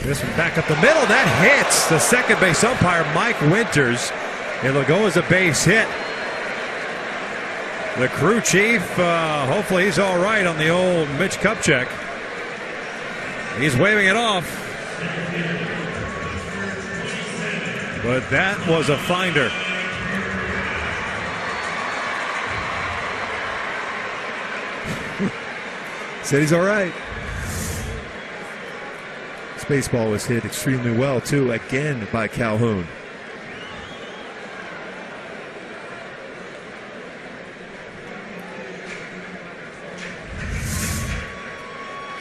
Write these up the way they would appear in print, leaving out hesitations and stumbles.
This one back up the middle. That hits the second base umpire, Mike Winters. It'll go as a base hit. The crew chief, hopefully he's all right on the old Mitch Kupchak. He's waving it off. But that was a finder. Said he's all right. This baseball was hit extremely well, too, again by Calhoun.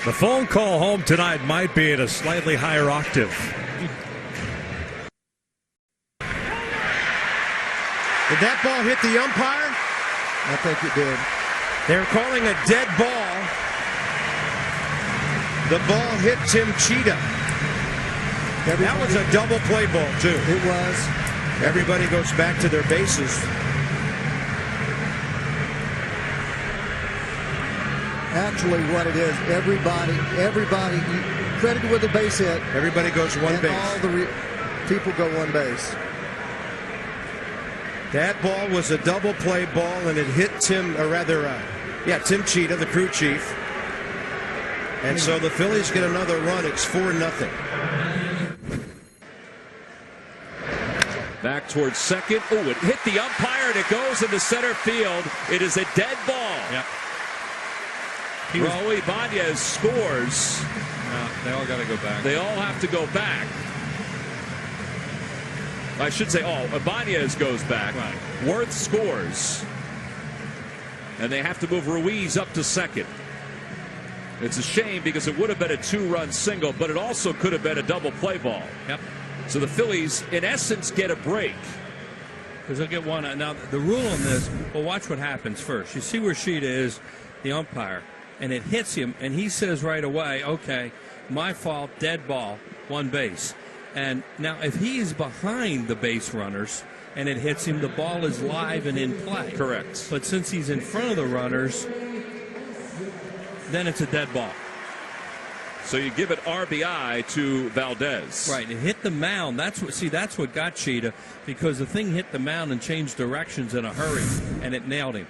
The phone call home tonight might be at a slightly higher octave. Did that ball hit the umpire? I think it did. They're calling a dead ball. The ball hit Tim Cheetah. That was a double play ball, too. It was. Everybody goes back to their bases. Actually, what it is, everybody credited with a base hit. Everybody goes one base. All the people go one base. That ball was a double play ball, and it hit Tim Cheetah, the crew chief. And so the Phillies get another run. It's 4-0. Back towards second. Oh, it hit the umpire, and it goes into center field. It is a dead ball. Yep. Raul Ibanez scores. No, they all got to go back. They all have to go back. I should say, Ibanez goes back. Right. Worth scores. And they have to move Ruiz up to second. It's a shame because it would have been a 2-run single, but it also could have been a double play ball. Yep. So the Phillies, in essence, get a break. Because they'll get one. Now, the rule on this, well, watch what happens first. You see where Sheeta is, the umpire, and it hits him, and he says right away, okay, my fault, dead ball, one base. And now if he is behind the base runners and it hits him, the ball is live and in play. Correct. But since he's in front of the runners, then it's a dead ball. So you give it RBI to Valdez. Right. It hit the mound. That's what got Cheetah, because the thing hit the mound and changed directions in a hurry, and it nailed him.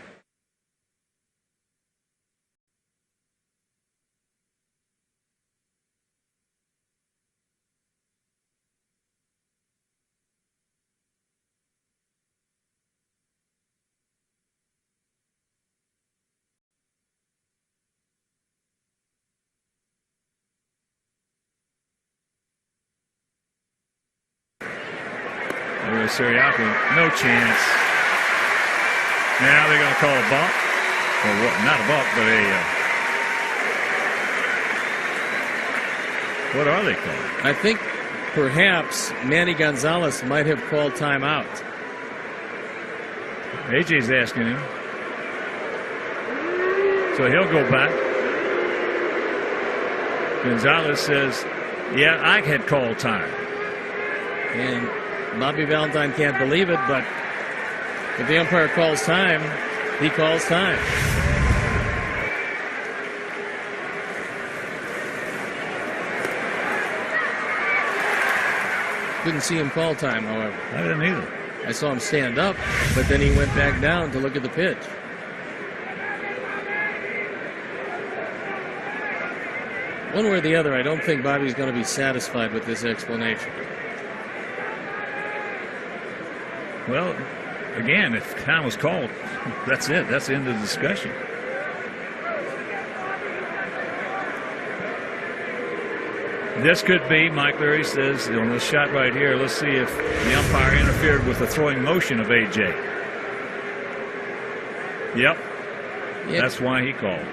Siriaco, no chance. Now they're going to call a balk. Or what? Not a balk, but what are they called? I think perhaps Manny Gonzalez might have called timeout. AJ's asking him. So he'll go back. Gonzalez says, yeah, I had called time. And Bobby Valentine can't believe it, but if the umpire calls time, he calls time. Didn't see him call time, however. I didn't either. I saw him stand up, but then he went back down to look at the pitch. One way or the other, I don't think Bobby's going to be satisfied with this explanation. Well, again, if time was called, that's it. That's the end of the discussion. This could be, Mike Leary says, on this shot right here, let's see if the umpire interfered with the throwing motion of AJ. Yep. That's why he called.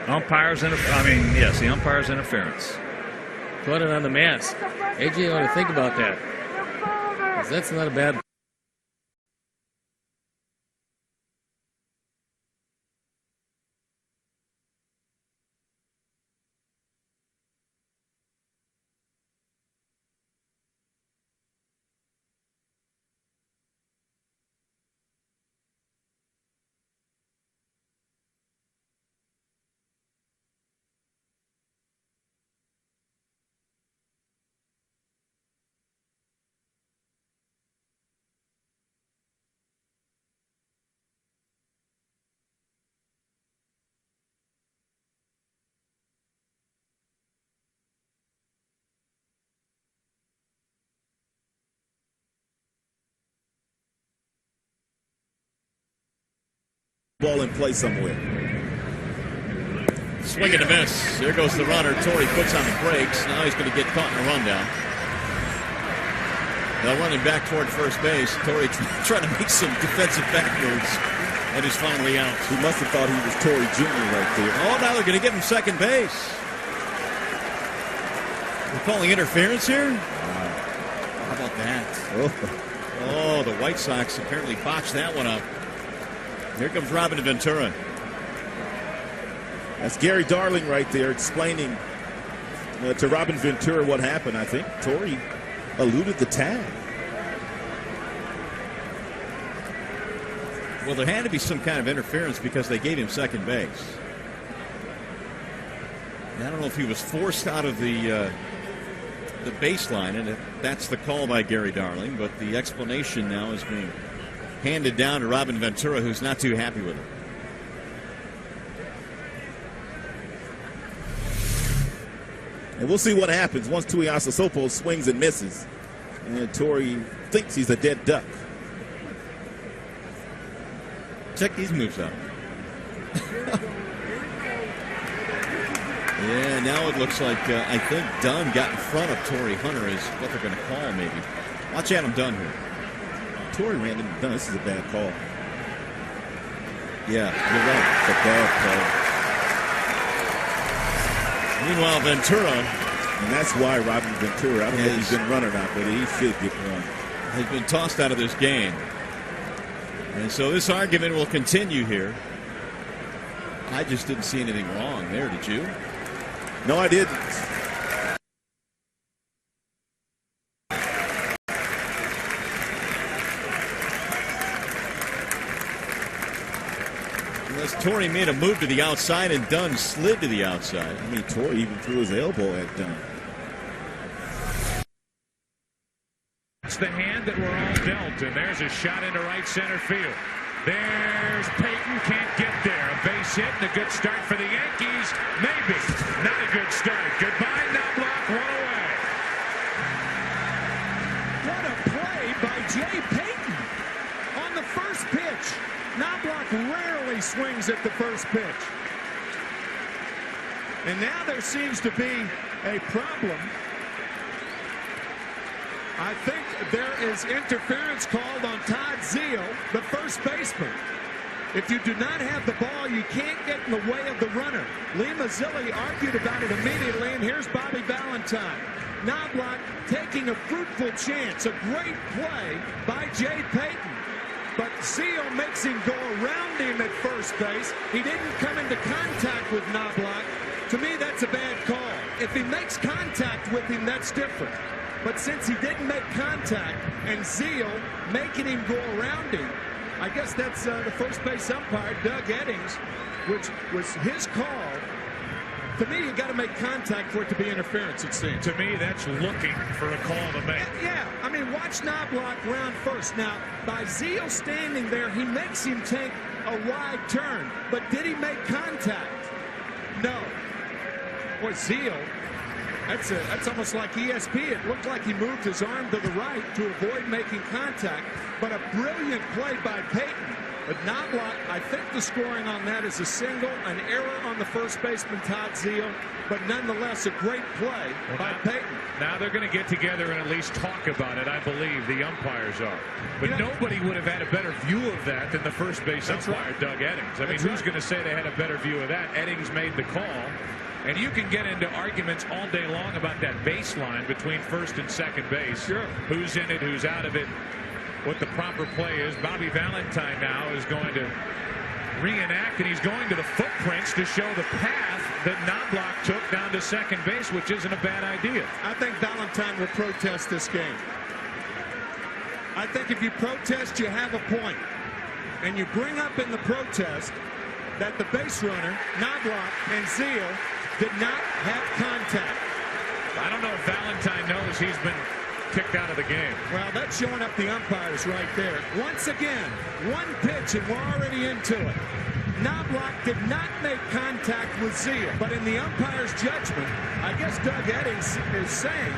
The umpire's interference. Put it on the mask. AJ ought to think about that. 'Cause that's not a bad ball in play somewhere. Swing and a miss. There goes the runner. Torrey puts on the brakes. Now he's going to get caught in a rundown. They're running back toward first base. Torrey trying to make some defensive back moves, and he's finally out. He must have thought he was Torrey Jr. right there. Oh, now they're going to give him second base. They're calling interference here? Wow. How about that? Oh, the White Sox apparently botched that one up. Here comes Robin Ventura. That's Gary Darling right there explaining to Robin Ventura what happened. I think Torrey eluded the tag. Well, there had to be some kind of interference because they gave him second base. I don't know if he was forced out of the baseline, and that's the call by Gary Darling, but the explanation now is being handed down to Robin Ventura, who's not too happy with it. And we'll see what happens once Tuiasosopo swings and misses. And Torrey thinks he's a dead duck. Check these moves out. Yeah, now it looks like I think Dunn got in front of Torrey Hunter is what they're going to call maybe. Watch Adam Dunn here. Torrey ran into Dunn. This is a bad call. Yeah, you're right. It's a bad call. Meanwhile, Ventura. And that's why Robin Ventura, I don't know if he's been run or not, but he should get run. Has been tossed out of this game. And so this argument will continue here. I just didn't see anything wrong there, did you? No, I didn't. Unless Torrey made a move to the outside and Dunn slid to the outside. I mean, Torrey even threw his elbow at Dunn. It's the hand that we're all dealt, and there's a shot into right center field. There's Payton, can't get there. A base hit and a good start for the Yankees. Maybe. Not a good start. Goodbye, Knobloch, one away. What a play by Jay Payton on the first pitch. Knobloch rarely swings at the first pitch. And now there seems to be a problem. I think there is interference called on Todd Zeile, the first baseman. If you do not have the ball, you can't get in the way of the runner. Lee Mazzilli argued about it immediately, and here's Bobby Valentine. Knobloch taking a fruitful chance. A great play by Jay Payton. But Zeile makes him go around him at first base. He didn't come into contact with Knobloch. To me, that's a bad call. If he makes contact with him, that's different. But since he didn't make contact and Zeile making him go around him, I guess that's the first base umpire, Doug Eddings, which was his call. To me, you got to make contact for it to be interference, it seems. To me, that's looking for a call to make. Yeah, I mean, watch Knobloch round first. Now, by Zeile standing there, he makes him take a wide turn. But did he make contact? No. Boy, Zeile. That's almost like ESP. It looked like he moved his arm to the right to avoid making contact. But a brilliant play by Payton. But Knobloch, I think the scoring on that is a single, an error on the first baseman, Todd Zeile. But nonetheless, a great play by Payton. Now they're going to get together and at least talk about it, I believe. The umpires are. But nobody would have had a better view of that than the first base umpire, Doug Eddings. I mean, who's going to say they had a better view of that? Eddings made the call. And you can get into arguments all day long about that baseline between first and second base. Sure. Who's in it, who's out of it, what the proper play is. Bobby Valentine now is going to reenact, and he's going to the footprints to show the path that Knobloch took down to second base, which isn't a bad idea. I think Valentine will protest this game. I think if you protest, you have a point. And you bring up in the protest that the base runner, Knobloch, and Zeile did not have contact. I don't know if Valentine knows he's been kicked out of the game. Well, that's showing up the umpires right there. Once again, one pitch and we're already into it. Knobloch did not make contact with Zeile, but in the umpire's judgment, I guess Doug Eddings is saying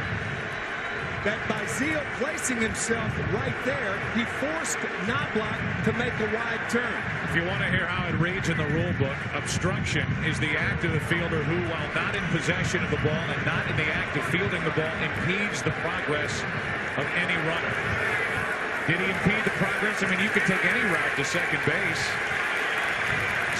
that by Zeal placing himself right there, he forced Knobloch to make a wide turn. If you want to hear how it reads in the rule book, obstruction is the act of the fielder who, while not in possession of the ball and not in the act of fielding the ball, impedes the progress of any runner. Did he impede the progress? I mean, you could take any route to second base.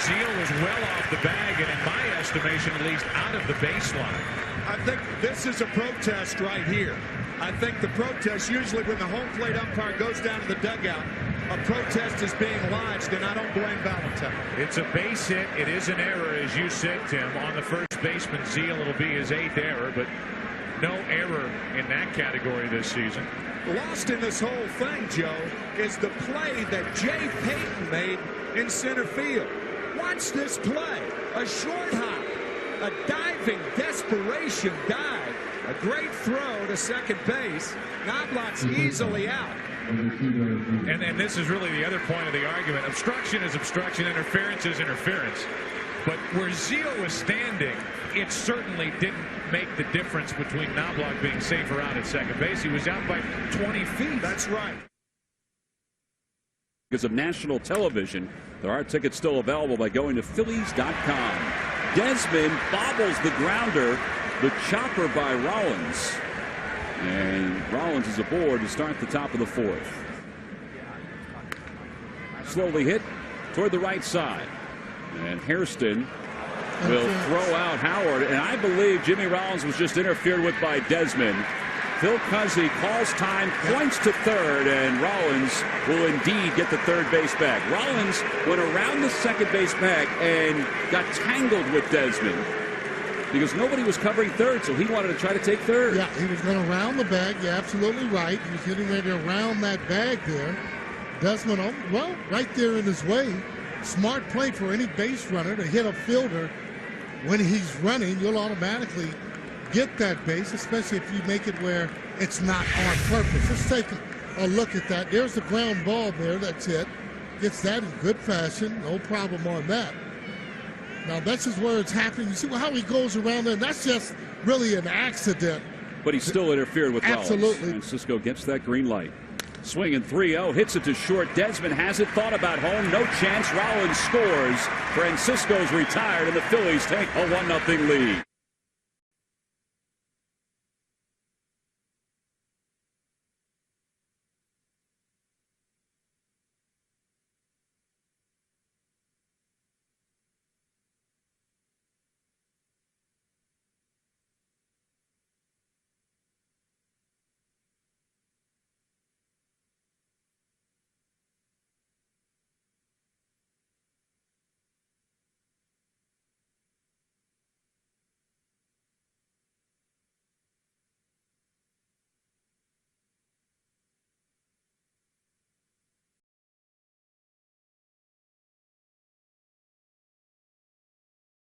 Zeal was well off the bag, and in my estimation, at least out of the baseline. I think this is a protest right here. I think the protest, usually when the home plate umpire goes down to the dugout, a protest is being lodged, and I don't blame Valentine. It's a base hit. It is an error, as you said, Tim. On the first baseman, Zeal, it'll be his 8th error, but no error in that category this season. Lost in this whole thing, Joe, is the play that Jay Payton made in center field. Watch this play. A short hop, a diving desperation dive, a great throw to second base. Knobloch's easily out. And this is really the other point of the argument. Obstruction is obstruction. Interference is interference. But where Zeal was standing, it certainly didn't make the difference between Knobloch being safe or out at second base. He was out by 20 feet. That's right. Because of national television, there are tickets still available by going to Phillies.com. Desmond bobbles the grounder, the chopper by Rollins. And Rollins is aboard to start the top of the 4th. Slowly hit toward the right side. And Hairston will throw out Howard. And I believe Jimmy Rollins was just interfered with by Desmond. Phil Cuzzy calls time, points to third, and Rollins will indeed get the third base bag. Rollins went around the second base bag and got tangled with Desmond because nobody was covering third, so he wanted to try to take third. Yeah, he was going to round the bag. You're absolutely right. He was getting ready to round that bag there. Desmond, well, right there in his way. Smart play for any base runner to hit a fielder when he's running. You'll automatically get that base, especially if you make it where it's not on purpose. Let's take a look at that. There's the ground ball there. That's it. Gets that in good fashion. No problem on that. Now, this is where it's happening. You see how he goes around there? That's just really an accident. But he still interfered with Rollins. Absolutely. And Cisco gets that green light. Swinging 3-0, hits it to short. Desmond has it, thought about home, no chance. Rollins scores. Francisco's retired, and the Phillies take a 1-0 lead.